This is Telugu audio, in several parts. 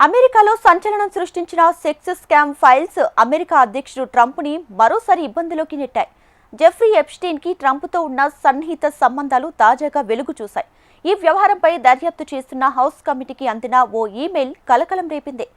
అమెరికాలో సంచలనం సృష్టించిన సెక్స్ స్కామ్ ఫైల్స్ అమెరికా అధ్యక్షుడు ట్రంప్ని మరోసారి ఇబ్బందిలోకి నెట్టాయి. జెఫ్రీ ఎప్స్టీన్కి ట్రంప్తో ఉన్న సన్నిహిత సంబంధాలు తాజాగా వెలుగు చూశాయి. ఈ వ్యవహారంపై దర్యాప్తు చేస్తున్న హౌస్ కమిటీకి అందిన ఓ ఈమెయిల్ కలకలం రేపింది.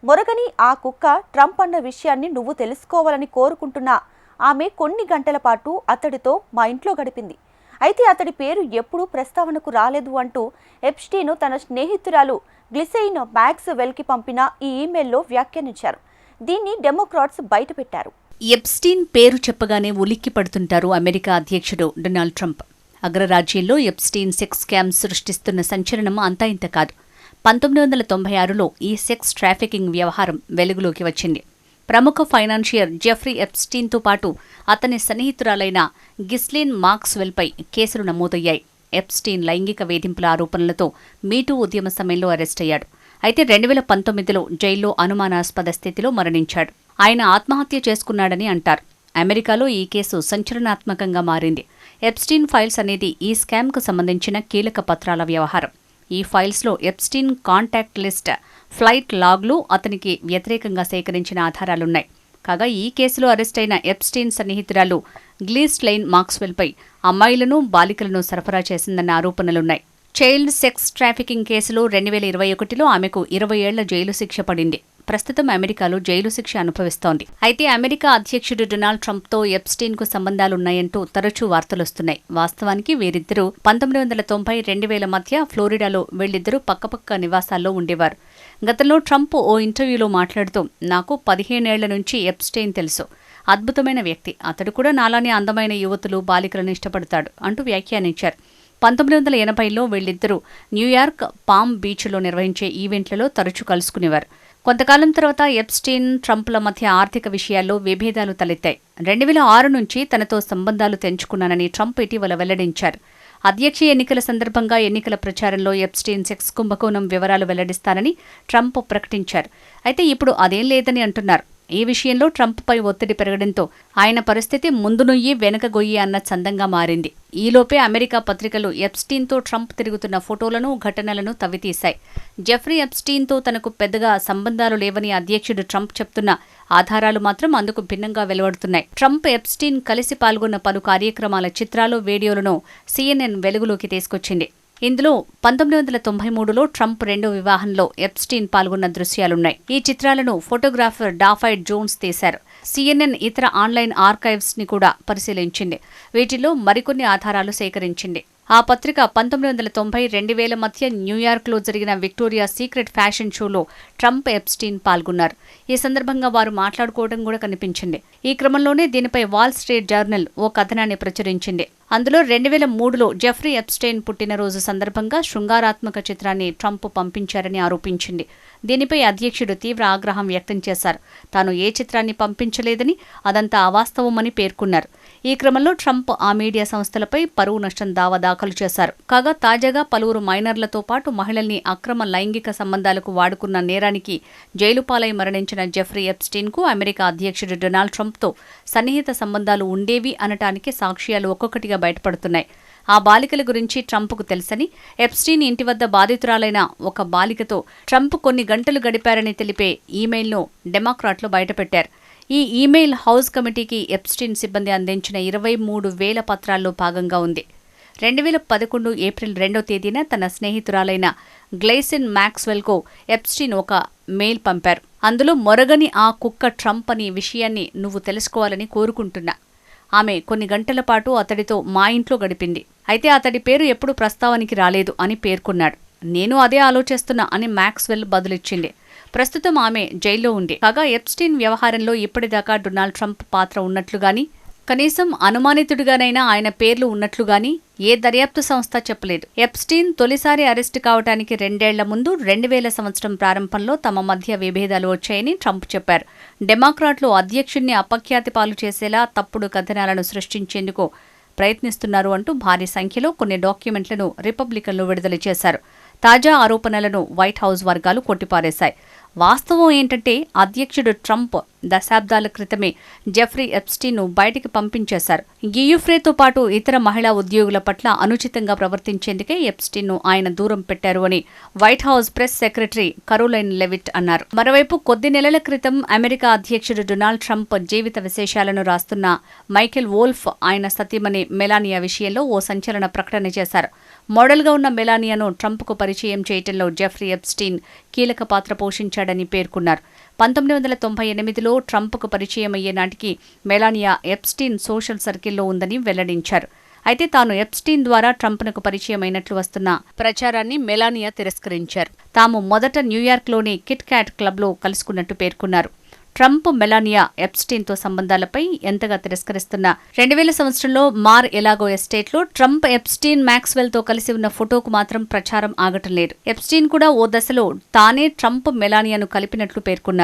మొరగని ఆ కుక్క ట్రంప్ అన్న విషయాన్ని నువ్వు తెలుసుకోవాలని కోరుకుంటున్నా ఆమె కొన్ని గంటల పాటు అతడితో మా ఇంట్లో గడిపింది. అయితే అతడి పేరు ఎప్పుడూ ప్రస్తావనకు రాలేదు అంటూ ఎప్స్టీన్ తన స్నేహితురాలు గ్లిసెయిన్ మ్యాక్స్వెల్కి పంపిన ఈ ఈమెయిల్లో వ్యాఖ్యానించారు. దీన్ని డెమోక్రాట్స్ బయటపెట్టారు. ఎప్స్టీన్ పేరు చెప్పగానే ఉలిక్కి పడుతుంటారు అమెరికా అధ్యక్షుడు డొనాల్డ్ ట్రంప్. అగ్రరాజ్యంలో ఎప్స్టీన్ సెక్స్ స్కామ్ సృష్టిస్తున్న సంచలనం అంతా ఇంత కాదు. 1996లో ఈ సెక్స్ ట్రాఫికింగ్ వ్యవహారం వెలుగులోకి వచ్చింది. ప్రముఖ ఫైనాన్షియర్ జెఫ్రీ ఎప్స్టీన్తో పాటు అతని సన్నిహితురాలైన గిస్లీన్ మాక్స్వెల్పై కేసులు నమోదయ్యాయి. ఎప్స్టీన్ లైంగిక వేధింపుల ఆరోపణలతో మీటూ ఉద్యమ సమయంలో అరెస్టయ్యాడు. అయితే 2019లో జైల్లో అనుమానాస్పద స్థితిలో మరణించాడు. ఆయన ఆత్మహత్య చేసుకున్నాడని అంటారు. అమెరికాలో ఈ కేసు సంచలనాత్మకంగా మారింది. ఎప్స్టీన్ ఫైల్స్ అనేది ఈ స్కామ్కు సంబంధించిన కీలక పత్రాల వ్యవహారం. ఈ ఫైల్స్లో ఎప్స్టీన్ కాంటాక్ట్ లిస్ట్, ఫ్లైట్ లాగ్లు, అతనికి వ్యతిరేకంగా సేకరించిన ఆధారాలున్నాయి. కాగా ఈ కేసులో అరెస్టైన ఎప్స్టీన్ సన్నిహితురాలు గ్లిసెయిన్ మాక్స్వెల్పై అమ్మాయిలను, బాలికలను సరఫరా చేసిందన్న ఆరోపణలున్నాయి. చైల్డ్ సెక్స్ ట్రాఫికింగ్ కేసులో 2021లో ఆమెకు 20 ఏళ్ల జైలు శిక్ష పడింది. ప్రస్తుతం అమెరికాలో జైలు శిక్ష అనుభవిస్తోంది. అయితే అమెరికా అధ్యక్షుడు డొనాల్డ్ ట్రంప్తో ఎప్స్టీన్కు సంబంధాలున్నాయంటూ తరచూ వార్తలొస్తున్నాయి. వాస్తవానికి వీరిద్దరూ 1990-2000 మధ్య ఫ్లోరిడాలో వీళ్ళిద్దరూ పక్కపక్క నివాసాల్లో ఉండేవారు. గతంలో ట్రంప్ ఓ ఇంటర్వ్యూలో మాట్లాడుతూ, నాకు 15 ఏళ్ల నుంచి ఎప్స్టీన్ తెలుసు. అద్భుతమైన వ్యక్తి. అతడు కూడా నాలానే అందమైన యువతులు, బాలికలను ఇష్టపడతాడు అంటూ వ్యాఖ్యానించారు. 1980లో వీళ్ళిద్దరూ న్యూయార్క్ పామ్ బీచ్లో నిర్వహించే ఈవెంట్లలో తరచూ కలుసుకునేవారు. కొంతకాలం తర్వాత ఎప్స్టీన్, ట్రంప్ల మధ్య ఆర్థిక విషయాల్లో విభేదాలు తలెత్తాయి. 2006 నుంచి తనతో సంబంధాలు తెంచుకున్నానని ట్రంప్ ఇటీవల వెల్లడించారు. అధ్యక్ష ఎన్నికల సందర్భంగా ఎన్నికల ప్రచారంలో ఎప్స్టీన్ సెక్స్ కుంభకోణం వివరాలు వెల్లడిస్తానని ట్రంప్ ప్రకటించారు. అయితే ఇప్పుడు అదేం లేదని అంటున్నారు. ఈ విషయంలో ట్రంప్పై ఒత్తిడి పెరగడంతో ఆయన పరిస్థితి ముందు నుయ్యి వెనుక గొయ్యి అన్న చందంగా మారింది. ఈలోపే అమెరికా పత్రికలు ఎప్స్టీన్తో ట్రంప్ తిరుగుతున్న ఫోటోలను, ఘటనలను తవ్వితీశాయి. జెఫ్రీ ఎప్స్టీన్తో తనకు పెద్దగా సంబంధాలు లేవని అధ్యక్షుడు ట్రంప్ చెప్తున్న ఆధారాలు మాత్రం అందుకు భిన్నంగా వెలువడుతున్నాయి. ట్రంప్, ఎప్స్టీన్ కలిసి పాల్గొన్న పలు కార్యక్రమాల చిత్రాలు, వీడియోలను CNN వెలుగులోకి తీసుకొచ్చింది. ఇందులో 1993లో ట్రంప్ రెండో వివాహంలో ఎప్స్టీన్ పాల్గొన్న దృశ్యాలున్నాయి. ఈ చిత్రాలను ఫోటోగ్రాఫర్ డాఫైడ్ జోన్స్ తీశారు. CNN ఇతర ఆన్లైన్ ఆర్కైవ్స్ ని కూడా పరిశీలించింది. వీటిలో మరికొన్ని ఆధారాలు సేకరించింది. ఆ పత్రిక 1990-2000 మధ్య న్యూయార్క్లో జరిగిన విక్టోరియా సీక్రెట్ ఫ్యాషన్ షోలో ట్రంప్, ఎప్స్టీన్ పాల్గొన్నారు. ఈ సందర్భంగా వారు మాట్లాడుకోవడం కూడా కనిపించింది. ఈ క్రమంలోనే దీనిపై వాల్ స్ట్రీట్ జర్నల్ ఓ కథనాన్ని ప్రచురించింది. అందులో 2003లో జెఫ్రీ ఎప్స్టీన్ పుట్టినరోజు సందర్భంగా శృంగారాత్మక చిత్రాన్ని ట్రంప్ పంపించారని ఆరోపించింది. దీనిపై అధ్యక్షుడు తీవ్ర ఆగ్రహం వ్యక్తం చేశారు. తాను ఏ చిత్రాన్ని పంపించలేదని, అదంతా అవాస్తవమని పేర్కొన్నారు. ఈ క్రమంలో ట్రంప్ ఆ మీడియా సంస్థలపై పరువు నష్టం దావా దాఖలు చేశారు. కాగా తాజాగా పలువురు మైనర్లతో పాటు మహిళల్ని అక్రమ లైంగిక సంబంధాలకు వాడుకున్న నేరానికి జైలు పాలై మరణించిన జెఫ్రీ ఎప్స్టీన్కు అమెరికా అధ్యక్షుడు డొనాల్డ్ ట్రంప్తో సన్నిహిత సంబంధాలు ఉండేవి అనటానికి సాక్ష్యాలు ఒక్కొక్కటిగా బయటపడుతున్నాయి. ఆ బాలికల గురించి ట్రంప్కు తెలుసని, ఎప్స్టీన్ ఇంటి వద్ద బాధితురాలైన ఒక బాలికతో ట్రంప్ కొన్ని గంటలు గడిపారని తెలిపే ఈమెయిల్ను డెమోక్రాట్లు బయటపెట్టారు. ఈ ఈమెయిల్ హౌస్ కమిటీకి ఎప్స్టీన్ సిబ్బంది అందించిన 23,000 పత్రాల్లో భాగంగా ఉంది. 2011 ఏప్రిల్ 2వ తేదీన తన స్నేహితురాలైన గ్లిసెయిన్ మ్యాక్స్వెల్కు ఎప్స్టీన్ ఒక మెయిల్ పంపారు. అందులో మొరగని ఆ కుక్క ట్రంప్ అనే విషయాన్ని నువ్వు తెలుసుకోవాలని కోరుకుంటున్నా. ఆమె కొన్ని గంటల పాటు అతడితో మా ఇంట్లో గడిపింది. అయితే అతడి పేరు ఎప్పుడూ ప్రస్తావనకి రాలేదు అని పేర్కొన్నాడు. నేను అదే ఆలోచిస్తున్నా అని మ్యాక్స్వెల్ బదులిచ్చింది. ప్రస్తుతం ఆమె జైల్లో ఉంది. కాగా ఎప్స్టీన్ వ్యవహారంలో ఇప్పటిదాకా డొనాల్డ్ ట్రంప్ పాత్ర ఉన్నట్లుగాని, కనీసం అనుమానితుడిగానైనా ఆయన పేర్లు ఉన్నట్లుగాని ఏ దర్యాప్తు సంస్థ చెప్పలేదు. ఎప్స్టీన్ తొలిసారి అరెస్టు కావడానికి 2 ఏళ్ల ముందు 2000 సంవత్సరం ప్రారంభంలో తమ మధ్య విభేదాలు వచ్చాయని ట్రంప్ చెప్పారు. డెమోక్రాట్లు అధ్యక్షుణ్ణి అపఖ్యాతి పాలు చేసేలా తప్పుడు కథనాలను సృష్టించేందుకు ప్రయత్నిస్తున్నారు అంటూ భారీ సంఖ్యలో కొన్ని డాక్యుమెంట్లను రిపబ్లికన్లు విడుదల చేశారు. తాజా ఆరోపణలను వైట్ హౌస్ వర్గాలు కొట్టిపారేశాయి. వాస్తవం ఏంటంటే అధ్యక్షుడు ట్రంప్ దశాబ్దాల క్రితమే జెఫ్రీ ఎప్స్టీన్ను బయటికి పంపించేశారు. గియుఫ్రేతో పాటు ఇతర మహిళా ఉద్యోగుల పట్ల అనుచితంగా ప్రవర్తించేందుకే ఎప్స్టీన్ను ఆయన దూరం పెట్టారు అని white house press secretary Caroline లెవిట్ అన్నారు. మరోవైపు కొద్ది నెలల క్రితం అమెరికా అధ్యక్షుడు డొనాల్డ్ ట్రంప్ జీవిత విశేషాలను రాస్తున్న మైకెల్ వోల్ఫ్ ఆయన సతీమణి మెలానియా విషయంలో ఓ సంచలన ప్రకటన చేశారు. మోడల్గా ఉన్న మెలానియాను ట్రంప్కు పరిచయం చేయటంలో జెఫ్రీ ఎప్స్టీన్ కీలక పాత్ర పోషించాడని పేర్కొన్నారు. 1998లో ట్రంప్కు పరిచయం అయ్యే నాటికి మెలానియా ఎప్స్టీన్ సోషల్ సర్కిల్లో ఉందని వెల్లడించారు. అయితే తాను ఎప్స్టీన్ ద్వారా ట్రంప్నకు పరిచయం అయినట్లు వస్తున్న ప్రచారాన్ని మెలానియా తిరస్కరించారు. తాము మొదట న్యూయార్క్లోని కిట్ క్యాట్ క్లబ్లో కలుసుకున్నట్టు పేర్కొన్నారు. ట్రంప్ మెలానియా ఎప్స్టీన్తో సంబంధాలపై ఎంతగా తిరస్కరిస్తున్న 2000 సంవత్సరంలో మార్ ఎలాగో ఎస్టేట్లో ట్రంప్ ఎప్స్టీన్ మ్యాక్స్వెల్తో కలిసి ఉన్న ఫోటోకు మాత్రం ప్రచారం ఆగటం లేదు. ఎప్స్టీన్ కూడా ఓ దశలో తానే ట్రంప్ మెలానియాను కలిపినట్లు పేర్కొన్నారు.